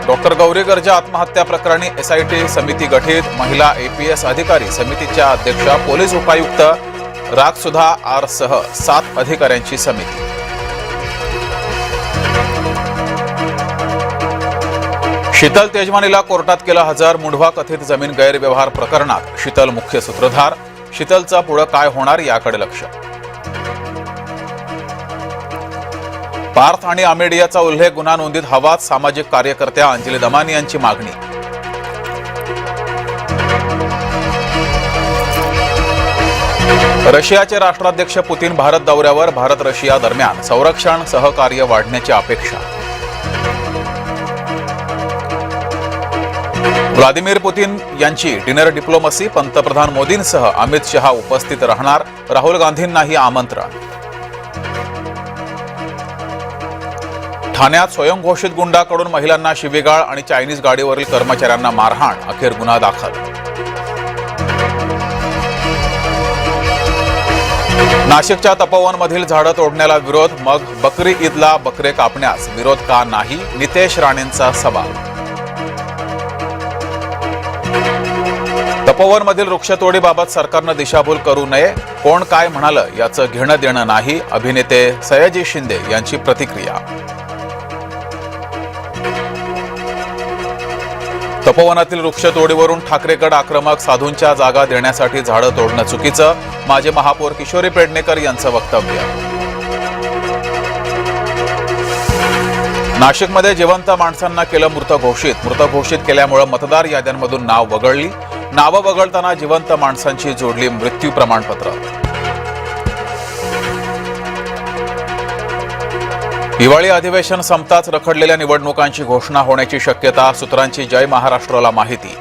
Doctor Gauri गर्जा आत्महत्या प्रकरणी SIT समिती गठीत. महिला एपीएस अधिकारी समितीच्या अध्यक्षा पोलीस उपायुक्त रागसुधा आर सह 7 अधिकाऱ्यांची समिती. शीतल तेजवानीला कोर्टात केला हजर. मुंढवा कथित जमीन गैरव्यवहार प्रकरणात शीतल मुख्य सूत्रधार. शीतलचा पुढे काय होणार याकडे लक्ष. पार्थ आणि आमेडियाचा उल्लेख गुन्हा नोंदीत हवाच. सामाजिक कार्यकर्त्या अंजली दमानी यांची मागणी. रशियाचे राष्ट्राध्यक्ष पुतीन भारत दौऱ्यावर. भारत रशिया दरम्यान संरक्षण सहकार्य वाढण्याची अपेक्षा. व्लादिमीर पुतीन यांची डिनर डिप्लोमसी. पंतप्रधान मोदींसह अमित शहा उपस्थित राहणार. राहुल गांधींनाही आमंत्रण. ठाण्यात स्वयंघोषित गुंडाकडून महिलांना शिवीगाळ आणि चायनीज गाडीवरील कर्मचाऱ्यांना मारहाण. अखेर गुन्हा दाखल. नाशिकच्या तपोवनमधील झाडं तोडण्याला विरोध. मग बकरी ईदला बकरे कापण्यास विरोध का नाही. नितेश राणेंचा सवाल. तपोवनमधील वृक्षतोडीबाबत सरकारनं दिशाभूल करू नये. कोण काय म्हणालं याचं घेणं देणं नाही. अभिनेते सयाजी शिंदे यांची प्रतिक्रिया. तपोवनातील वृक्षतोडीवरून ठाकरेगड आक्रमक. साधूंच्या जागा देण्यासाठी झाडं तोडणं चुकीचं. माजी महापौर किशोरी पेडणेकर यांचं वक्तव्य. नाशिकमध्ये जिवंत माणसांना केलं मृत घोषित. मृत घोषित केल्यामुळे मतदार याद्यांमधून नाव वगळली. नावं वगळताना जिवंत माणसांची जोडली मृत्यू प्रमाणपत्र. हिवाळी अधिवेशन संपताच रखडलेल्या निवडणुकांची घोषणा होण्याची शक्यता. सूत्रांची जय महाराष्ट्राला माहिती.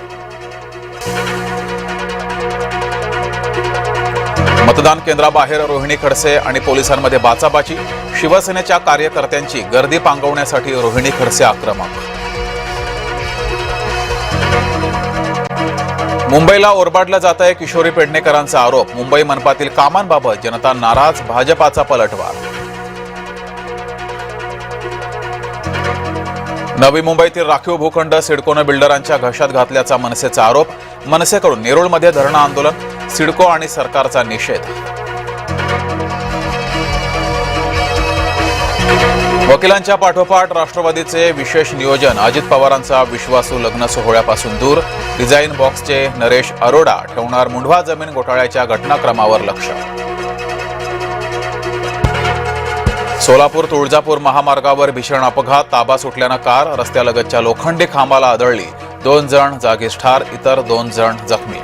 मतदान केंद्राबाहेर रोहिणी खडसे आणि पोलिसांमध्ये बाचाबाची. शिवसेनेच्या कार्यकर्त्यांची गर्दी पांगवण्यासाठी रोहिणी खडसे आक्रमक. मुंबईला ओरबाडलं जात आहे. किशोरी पेडणेकरांचा आरोप. मुंबई मनपातील कामांबाबत जनता नाराज. भाजपाचा पलटवार. नवी मुंबईतील राखीव भूखंड सिडकोनं बिल्डरांच्या घशात घातल्याचा मनसेचा आरोप. मनसेकडून नेरूळमध्ये धरणं आंदोलन. सिडको आणि सरकारचा निषेध. वकिलांच्या पाठोपाठ राष्ट्रवादीचे विशेष नियोजन. अजित पवारांचा विश्वासू लग्न सोहळ्यापासून दूर. डिझाईन बॉक्सचे नरेश अरोडा ठेवणार मुंढवा जमीन घोटाळ्याच्या घटनाक्रमावर लक्ष. सोलापूर तुळजापूर महामार्गावर भीषण अपघात. ताबा सुटल्यानं कार रस्त्यालगतच्या लोखंडी खांबाला आदळली. 2 जण जागीच ठार. इतर 2 जण जखमी.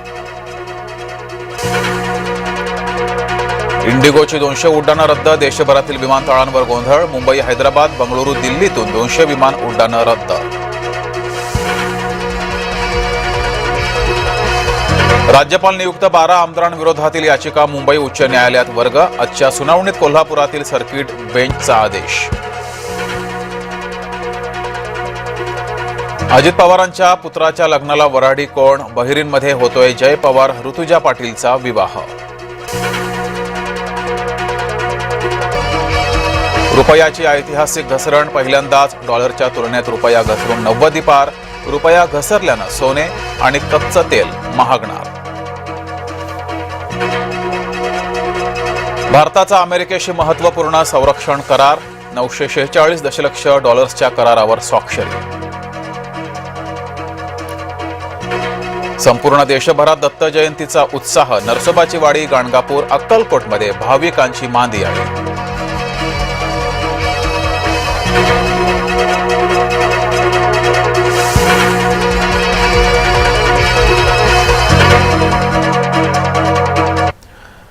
इंडिगोची 200 उड्डाणं रद्द. देशभरातील विमानतळांवर गोंधळ. मुंबई हैदराबाद बंगळुरू दिल्लीतून 200 विमान उड्डाणं रद्द. राज्यपाल नियुक्त 12 आमदारांविरोधातील याचिका मुंबई उच्च न्यायालयात वर्ग. आजच्या सुनावणीत कोल्हापुरातील सर्किट बेंचचा आदेश. अजित पवारांच्या पुत्राच्या लग्नाला वऱ्हाडी कोण. बहिरीनमध्ये होतोय जय पवार ऋतुजा पाटीलचा विवाह. रुपयाची ऐतिहासिक घसरण. पहिल्यांदाच डॉलरच्या तुलनेत रुपया घसरून 90 पार. रुपया घसरल्यानं सोने आणि कच्चं तेल महागणार. भारताचा अमेरिकेशी महत्त्वपूर्ण संरक्षण करार. 946 दशलक्ष डॉलर्सच्या करारावर स्वाक्षरी. संपूर्ण देशभरात दत्त जयंतीचा उत्साह. नरसोबाची वाडी गाणगापूर अक्कलकोटमध्ये भाविकांची मांदियाळी.